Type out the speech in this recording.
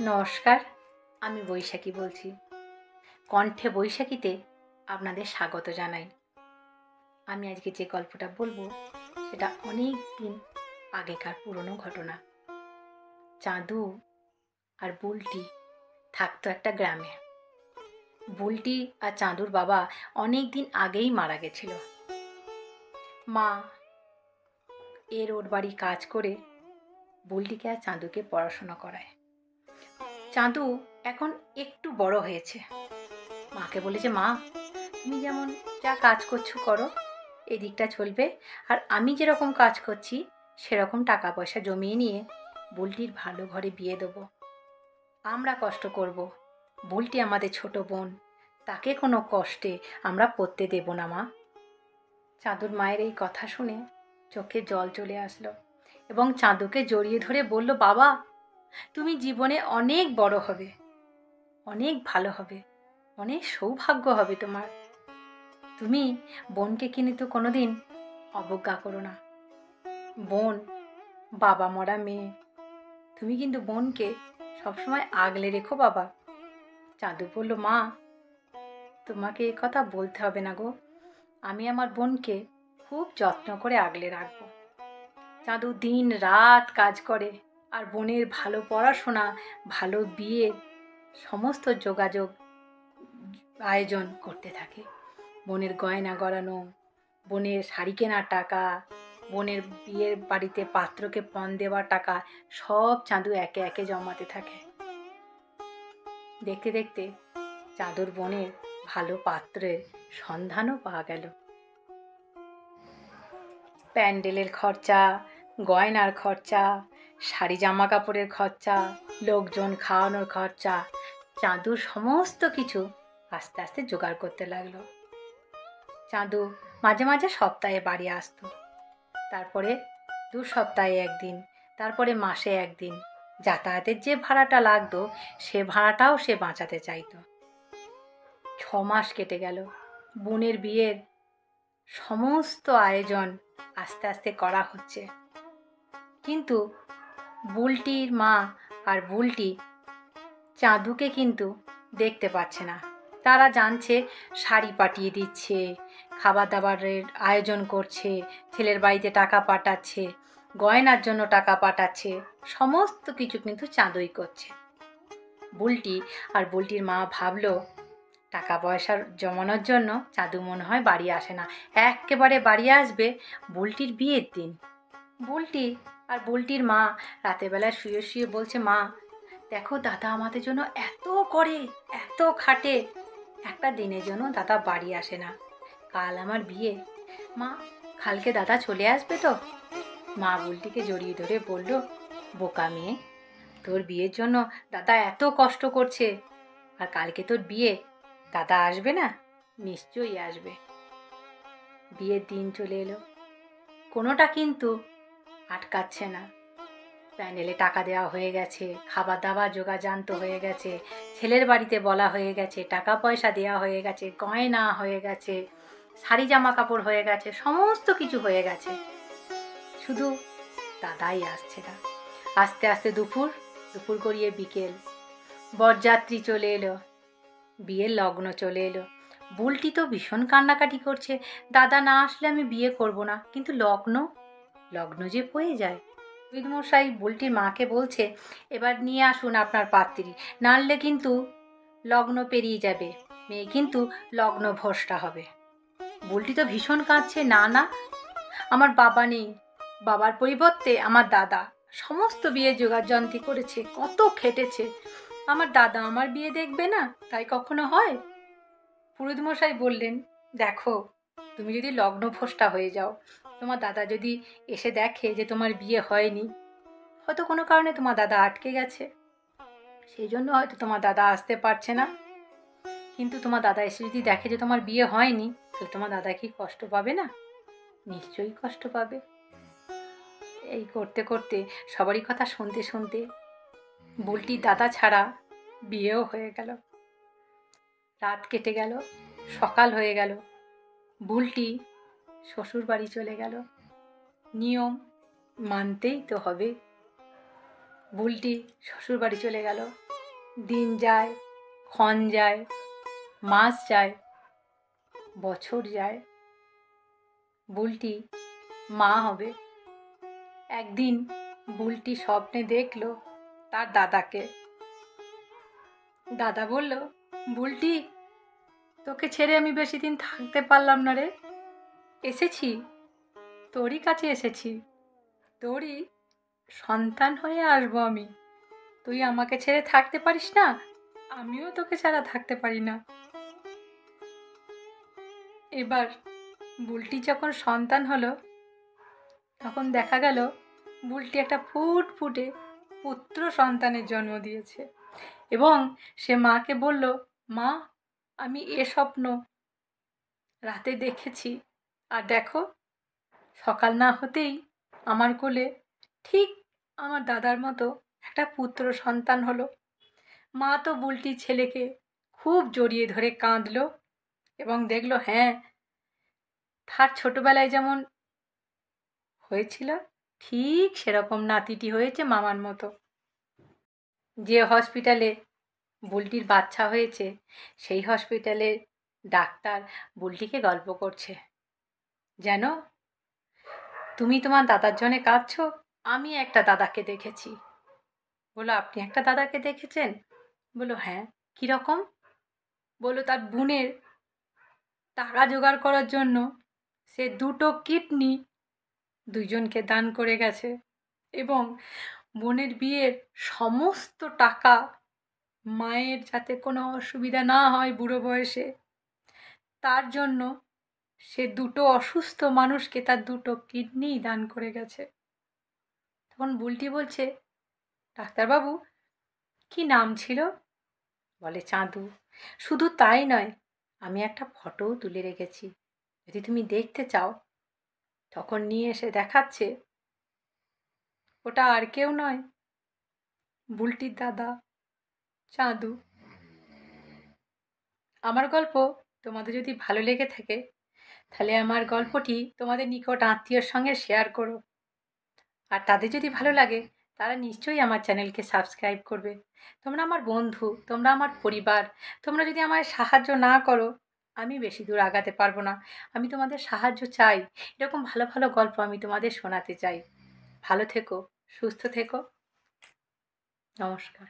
নমস্কার, আমি বৈশাখী বলছি। কণ্ঠে বৈশাখীতে আপনাদের স্বাগত জানাই। আমি আজকে যে গল্পটা বলবো সেটা অনেক দিন আগেকার পুরনো ঘটনা। চাঁদু আর বুলটি থাকতো একটা গ্রামে। বুলটি আর চাঁদুর বাবা অনেক দিন আগেই মারা গেছিল। মা ওর বাড়ি কাজ করে বুলটিকে আর চাঁদুকে পড়াশোনা করায়। চাঁদু এখন একটু বড় হয়েছে। মাকে বলেছে, মা তুমি যেমন যা কাজ করছো করো, এদিকটা চলবে, আর আমি যেরকম কাজ করছি সেরকম টাকা পয়সা জমিয়ে নিয়ে বুলটির ভালো ঘরে বিয়ে দেবো। আমরা কষ্ট করব, বুলটি আমাদের ছোট বোন, তাকে কোনো কষ্টে আমরা পড়তে দেব না মা। চাঁদুর মায়ের এই কথা শুনে চোখে জল চলে আসলো এবং চাঁদুকে জড়িয়ে ধরে বলল, বাবা তুমি জীবনে অনেক বড় হবে, অনেক ভালো হবে, অনেক সৌভাগ্য হবে তোমার। তুমি বোনকে কিন্তু কোনোদিন অবজ্ঞা করো না। বোন বাবা মরা মেয়ে, তুমি কিন্তু বোনকে সবসময় আগলে রেখো বাবা। চাঁদু বলল, মা তোমাকে এ কথা বলতে হবে না গো, আমি আমার বোনকে খুব যত্ন করে আগলে রাখবো। চাঁদু দিন রাত কাজ করে আর বোনের ভালো পড়াশোনা, ভালো বিয়ে, সমস্ত যোগাযোগ আয়োজন করতে থাকে। বোনের গয়না গড়ানো, বোনের শাড়ি কেনার টাকা, বোনের বিয়ের বাড়িতে পাত্রকে পণ দেওয়ার টাকা সব চাঁদু একে একে জমাতে থাকে। দেখতে দেখতে চাঁদুর বোনের ভালো পাত্রের সন্ধানও পাওয়া গেল। প্যান্ডেলের খরচা, গয়নার খরচা, শাড়ি জামা কাপড়ের খরচা, লোকজন খাওয়ানোর খরচা, চাঁদু সমস্ত কিছু আস্তে আস্তে জোগাড় করতে লাগলো। চাঁদু মাঝে মাঝে সপ্তাহে বাড়ি আসতো, তারপরে 2 সপ্তাহে একদিন, তারপরে মাসে একদিন। যাতায়াতের যে ভাড়াটা লাগতো সে ভাড়াটাও সে বাঁচাতে চাইতো। 6 মাস কেটে গেল। বোনের বিয়ের সমস্ত আয়োজন আস্তে আস্তে করা হচ্ছে, কিন্তু বুলটির মা আর বুলটি চাঁদুকে কিন্তু দেখতে পাচ্ছে না। তারা জানছে শাড়ি পাঠিয়ে দিচ্ছে, খাবার দাবারের আয়োজন করছে, ছেলের বাড়িতে টাকা পাঠাচ্ছে, গয়নার জন্য টাকা পাঠাচ্ছে, সমস্ত কিছু কিন্তু চাঁদুই করছে। বুলটি আর বুলটির মা ভাবলো টাকা পয়সা জমানোর জন্য চাঁদু মনে হয় বাড়ি আসে না, একেবারে বাড়ি আসবে বুলটির বিয়ের দিন। বুলটি আর বুলটির মা রাতের বেলা শুয়ে শুয়ে বলছে, মা দেখো দাদা আমাদের জন্য এত করে, এত খাটে, একটা দিনের জন্য দাদা বাড়ি আসে না। কাল আমার বিয়ে, মা কালকে দাদা চলে আসবে তো? মা বুলটিকে জড়িয়ে ধরে বলল, বোকা মেয়ে, তোর বিয়ের জন্য দাদা এত কষ্ট করছে, আর কালকে তোর বিয়ে, দাদা আসবে না? নিশ্চয়ই আসবে। বিয়ের দিন চলে এলো, কোনোটা কিন্তু আটকাচ্ছে না। প্যান্ডেলে টাকা দেওয়া হয়ে গেছে, খাবার দাবার জোগাড় হয়ে গেছে, ছেলের বাড়িতে বলা হয়ে গেছে, টাকা পয়সা দেওয়া হয়ে গেছে, গয়না হয়ে গেছে, শাড়ি জামা কাপড় হয়ে গেছে, সমস্ত কিছু হয়ে গেছে, শুধু দাদাই আসছে না। আস্তে আস্তে দুপুর গড়িয়ে বিকেল, বরযাত্রী চলে এলো, বিয়ের লগ্ন চলে এলো। বুলটি তো ভীষণ কান্নাকাটি করছে, দাদা না আসলে আমি বিয়ে করব না, কিন্তু লগ্ন যে পড়ে যায়। বিদমশাই বুলটির মাকে বলছে, এবার নিয়ে আসুন আপনার পাত্রী, নাহলে কিন্তু লগ্ন পেরিয়ে যাবে, মেয়ে কিন্তু লগ্ন ভ্রষ্টা হবে। বুলটি তো ভীষণ কাঁদছে, না না, আমার বাবা নেই, বাবার পরিবর্তে আমার দাদা সমস্ত বিয়ে জোগাড়যন্ত্রী করেছে, কত খেটেছে, আমার দাদা আমার বিয়ে দেখবে না, তাই কখনো হয়? পুরোহিতমশাই বললেন, দেখো তুমি যদি লগ্ন ভ্রষ্টা হয়ে যাও, তোমার দাদা যদি এসে দেখে যে তোমার বিয়ে হয়নি, হয়তো কোনো কারণে তোমার দাদা আটকে গেছে, সেই জন্য হয়তো তোমার দাদা আসতে পারছে না, কিন্তু তোমার দাদা এসে যদি দেখে যে তোমার বিয়ে হয়নি, তাহলে তোমার দাদা কি কষ্ট পাবে না? নিশ্চয়ই কষ্ট পাবে। এই করতে করতে সবারই কথা শুনতে শুনতে বুলটির দাদা ছাড়া বিয়েও হয়ে গেল। রাত কেটে গেল, সকাল হয়ে গেল, বুলটি শ্বশুর বাড়ি চলে গেল। নিয়ম মানতেই তো হবে। বুলটি শ্বশুর বাড়ি চলে গেল। দিন যায়, ক্ষণ যায়, মাস যায়, বছর যায়, বুলটি মা হবে। একদিন বুলটি স্বপ্নে দেখল তার দাদাকে। দাদা বলল, বুলটি, তোকে ছেড়ে আমি বেশি দিন থাকতে পারলাম না রে। এসেছি, তোরই কাছে এসেছি, তোরই সন্তান হয়ে আসবো আমি। তুই আমাকে ছেড়ে থাকতে পারিস না, আমিও তোকে ছাড়া থাকতে পারি না। এবার বুলটি যখন সন্তান হলো, তখন দেখা গেল বুলটি একটা ফুটফুটে পুত্র সন্তানের জন্ম দিয়েছে। এবং সে মাকে বলল, মা, আমি এ স্বপ্ন রাতে দেখেছি, আর দেখো, সকাল না হতেই আমার কোলে ঠিক আমার দাদার মতো একটা পুত্র সন্তান হলো। মা তো বুলটির ছেলেকে খুব জড়িয়ে ধরে কাঁদলো এবং দেখলো, হ্যাঁ, তার ছোটবেলায় যেমন হয়েছিল ঠিক সেরকম নাতিটি হয়েছে মামার মতো। যে হসপিটালে বুলটির বাচ্চা হয়েছে, সেই হসপিটালের ডাক্তার বুলটিকে গল্প করছে, যেন তুমি তোমার দাদার জন্য কাঁদছো, আমি একটা দাদাকে দেখেছি। বলো, আপনি একটা দাদাকে দেখেছেন? বলো, হ্যাঁ। কীরকম? বলো, তার বোনের টাকা জোগাড় করার জন্য সে 2টো কিডনি দুইজনকে দান করে গেছে এবং বোনের বিয়ের সমস্ত টাকা, মায়ের যাতে কোনো অসুবিধা না হয় বুড়ো বয়সে, তার জন্য সে 2টো অসুস্থ মানুষকে তার 2টো কিডনিই দান করে গেছে। তখন বুলটি বলছে, ডাক্তারবাবু, কি নাম ছিল? বলে, চাঁদু। শুধু তাই নয়, আমি একটা ফটোও তুলে রেখেছি, যদি তুমি দেখতে চাও। তখন নিয়ে এসে দেখাচ্ছে, ওটা আর কেউ নয়, বুলটির দাদা চাঁদু। আমার গল্প তোমাদের যদি ভালো লেগে থাকে, তাহলে আমার গল্পটি তোমাদের নিকট আত্মীয়র সঙ্গে শেয়ার করো। আর তাদের যদি ভালো লাগে, তারা নিশ্চয়ই আমার চ্যানেলকে সাবস্ক্রাইব করবে। তোমরা আমার বন্ধু, তোমরা আমার পরিবার। তোমরা যদি আমায় সাহায্য না করো, আমি বেশি দূর আগাতে পারবো না। আমি তোমাদের সাহায্য চাই, এরকম ভালো ভালো গল্প আমি তোমাদের শোনাতে চাই। ভালো থেকো, সুস্থ থেকো, নমস্কার।